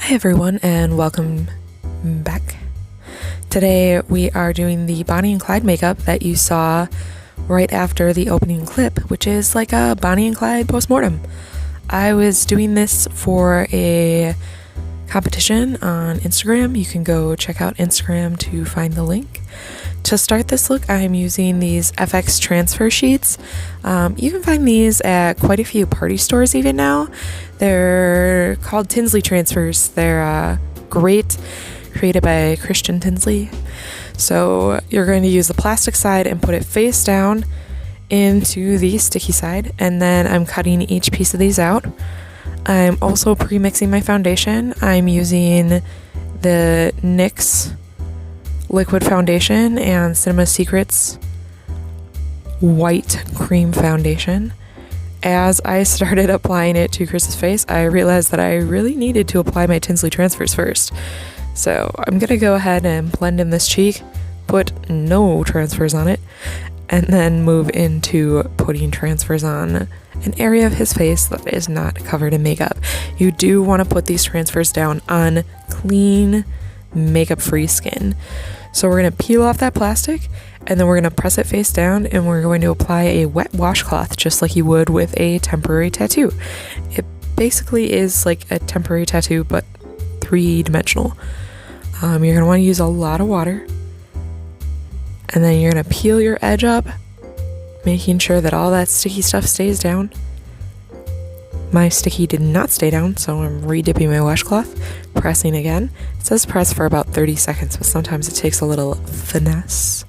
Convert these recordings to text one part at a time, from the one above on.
Hi everyone and welcome back. Today we are doing the Bonnie and Clyde makeup that you saw right after the opening clip, which is like a Bonnie and Clyde postmortem. I was doing this for a competition on Instagram. You can go check out Instagram to find the link. To start this look, I'm using these FX transfer sheets. You can find these at quite a few party stores even now. They're called Tinsley transfers. They're great, created by Christian Tinsley. So you're going to use the plastic side and put it face down into the sticky side, and then I'm cutting each piece of these out. I'm also pre-mixing my foundation. I'm using the NYX liquid foundation and Cinema Secrets white cream foundation. As I started applying it to Chris's face, I realized that I really needed to apply my Tinsley transfers first. So I'm gonna go ahead and blend in this cheek, put no transfers on it, and then move into putting transfers on an area of his face that is not covered in makeup. You do want to put these transfers down on clean, makeup-free skin. So we're going to peel off that plastic, and then we're going to press it face down, and we're going to apply a wet washcloth just like you would with a temporary tattoo. It basically is like a temporary tattoo, but three-dimensional. You're going to want to use a lot of water, and then you're going to peel your edge up, making sure that all that sticky stuff stays down. My sticky did not stay down, so I'm re-dipping my washcloth, pressing again. It says press for about 30 seconds, but sometimes it takes a little finesse.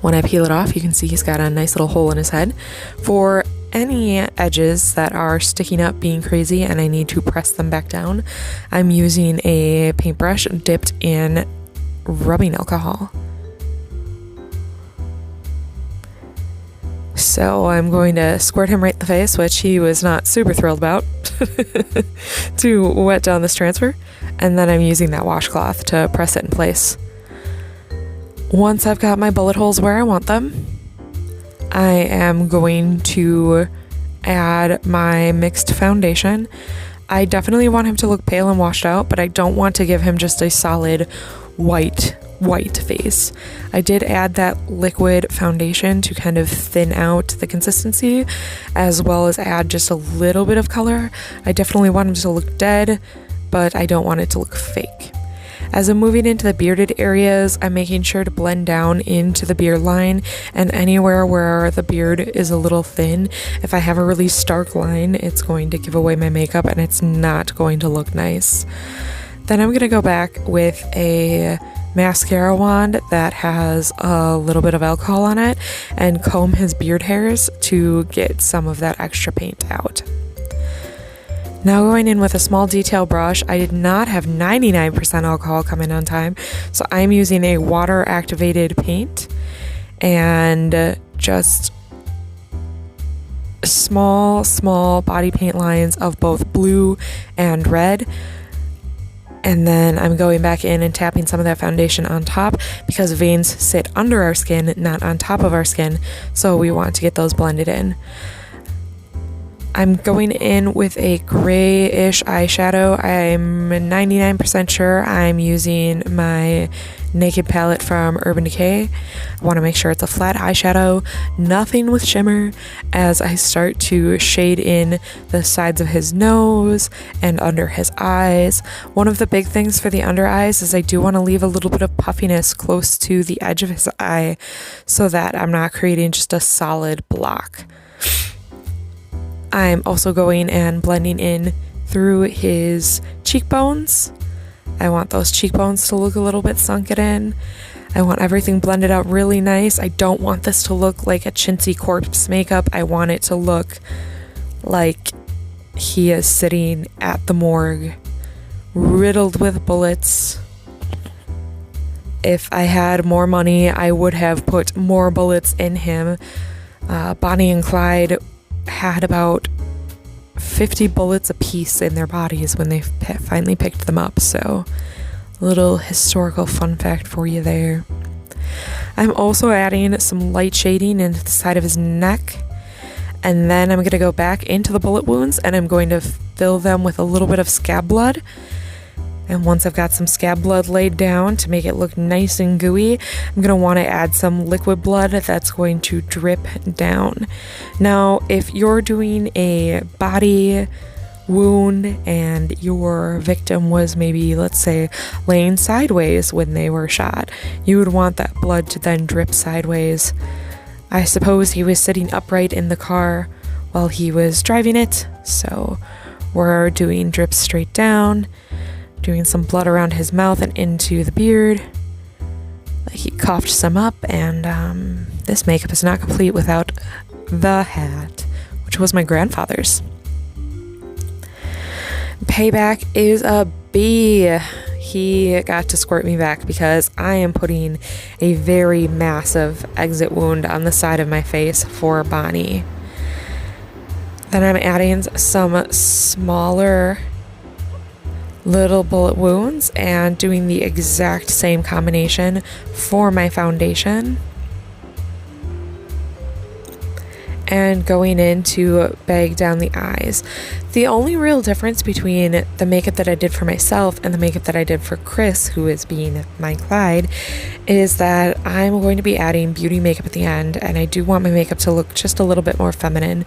When I peel it off, you can see he's got a nice little hole in his head. For any edges that are sticking up being crazy and I need to press them back down, I'm using a paintbrush dipped in rubbing alcohol. So I'm going to squirt him right in the face, which he was not super thrilled about, to wet down this transfer. And then I'm using that washcloth to press it in place. Once I've got my bullet holes where I want them, I am going to add my mixed foundation. I definitely want him to look pale and washed out, but I don't want to give him just a solid white face. I did add that liquid foundation to kind of thin out the consistency, as well as add just a little bit of color. I definitely want him to look dead, but I don't want it to look fake. As I'm moving into the bearded areas, I'm making sure to blend down into the beard line, and anywhere where the beard is a little thin, if I have a really stark line, it's going to give away my makeup and it's not going to look nice. Then I'm going to go back with a mascara wand that has a little bit of alcohol on it and comb his beard hairs to get some of that extra paint out. Now going in with a small detail brush, I did not have 99% alcohol come in on time, so I'm using a water activated paint and just small body paint lines of both blue and red. And then I'm going back in and tapping some of that foundation on top because veins sit under our skin, not on top of our skin. So we want to get those blended in. I'm going in with a grayish eyeshadow. I'm 99% sure I'm using my Naked palette from Urban Decay. I want to make sure it's a flat eyeshadow, nothing with shimmer, as I start to shade in the sides of his nose and under his eyes. One of the big things for the under eyes is I do want to leave a little bit of puffiness close to the edge of his eye so that I'm not creating just a solid block. I'm also going and blending in through his cheekbones. I want those cheekbones to look a little bit sunken in. I want everything blended out really nice. I don't want this to look like a chintzy corpse makeup. I want it to look like he is sitting at the morgue, riddled with bullets. If I had more money, I would have put more bullets in him. Bonnie and Clyde had about 50 bullets apiece in their bodies when they finally picked them up, so a little historical fun fact for you there. I'm also adding some light shading into the side of his neck, and then I'm going to go back into the bullet wounds and I'm going to fill them with a little bit of scab blood. And once I've got some scab blood laid down to make it look nice and gooey, I'm going to want to add some liquid blood that's going to drip down. Now, if you're doing a body wound and your victim was maybe, let's say, laying sideways when they were shot, you would want that blood to then drip sideways. I suppose he was sitting upright in the car while he was driving it, so we're doing drips straight down, doing some blood around his mouth and into the beard. He coughed some up, and this makeup is not complete without the hat, which was my grandfather's. Payback is a B. He got to squirt me back because I am putting a very massive exit wound on the side of my face for Bonnie. Then I'm adding some smaller little bullet wounds and doing the exact same combination for my foundation. And going in to bag down the eyes. The only real difference between the makeup that I did for myself and the makeup that I did for Chris, who is being my Clyde, is that I'm going to be adding beauty makeup at the end, and I do want my makeup to look just a little bit more feminine.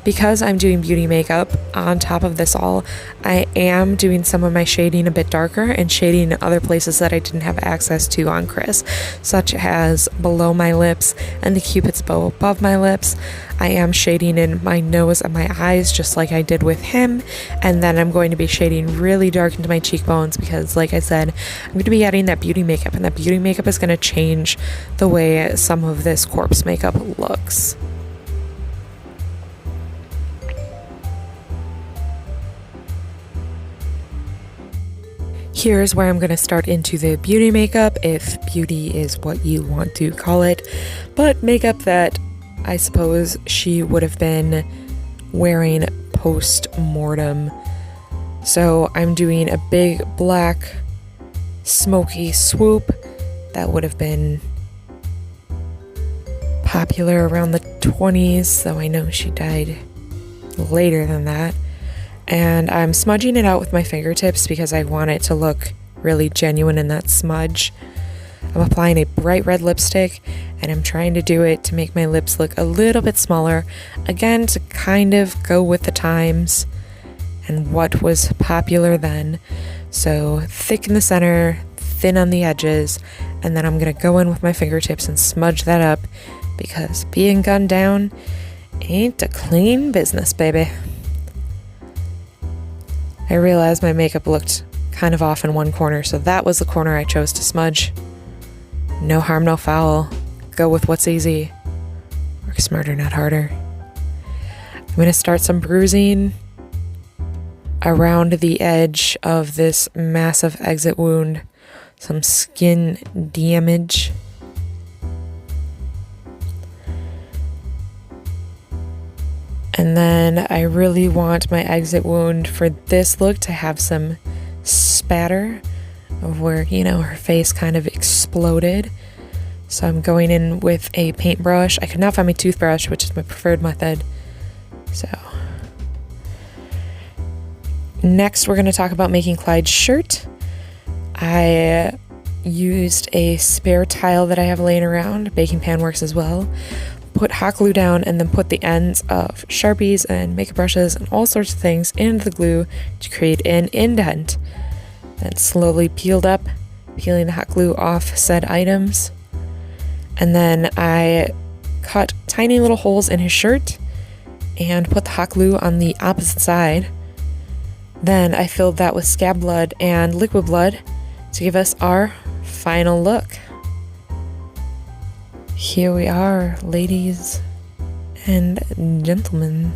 Because I'm doing beauty makeup on top of this all, I am doing some of my shading a bit darker and shading in other places that I didn't have access to on Chris, such as below my lips and the cupid's bow above my lips. I am shading in my nose and my eyes just like I did with him, and then I'm going to be shading really dark into my cheekbones because, like I said, I'm going to be adding that beauty makeup, and that beauty makeup is going to change the way some of this corpse makeup looks. Here's where I'm going to start into the beauty makeup, if beauty is what you want to call it, but makeup that I suppose she would have been wearing post-mortem. So I'm doing a big black smoky swoop that would have been popular around the 20s, though I know she died later than that. And I'm smudging it out with my fingertips because I want it to look really genuine in that smudge. I'm applying a bright red lipstick, and I'm trying to do it to make my lips look a little bit smaller, again to kind of go with the times and what was popular then. So thick in the center, thin on the edges, and then I'm going to go in with my fingertips and smudge that up because being gunned down ain't a clean business, baby. I realized my makeup looked kind of off in one corner, so that was the corner I chose to smudge. No harm, no foul. Go with what's easy. Work smarter, not harder. I'm going to start some bruising around the edge of this massive exit wound. Some skin damage. And then I really want my exit wound for this look to have some spatter of where, you know, her face kind of exploded. So I'm going in with a paintbrush. I could not find my toothbrush, which is my preferred method. So next we're going to talk about making Clyde's shirt. I used a spare tile that I have laying around. Baking pan works as well. Put hot glue down and then put the ends of Sharpies and makeup brushes and all sorts of things into the glue to create an indent. Then slowly peeled up, peeling the hot glue off said items. And then I cut tiny little holes in his shirt and put the hot glue on the opposite side. Then I filled that with scab blood and liquid blood to give us our final look. Here we are, ladies and gentlemen.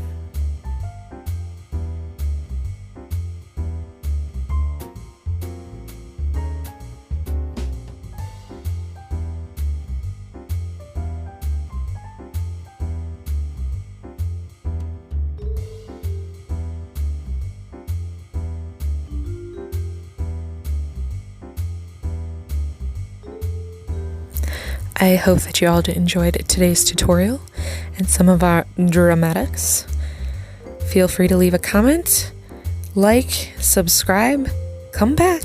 I hope that you all enjoyed today's tutorial and some of our dramatics. Feel free to leave a comment. Like, subscribe, come back.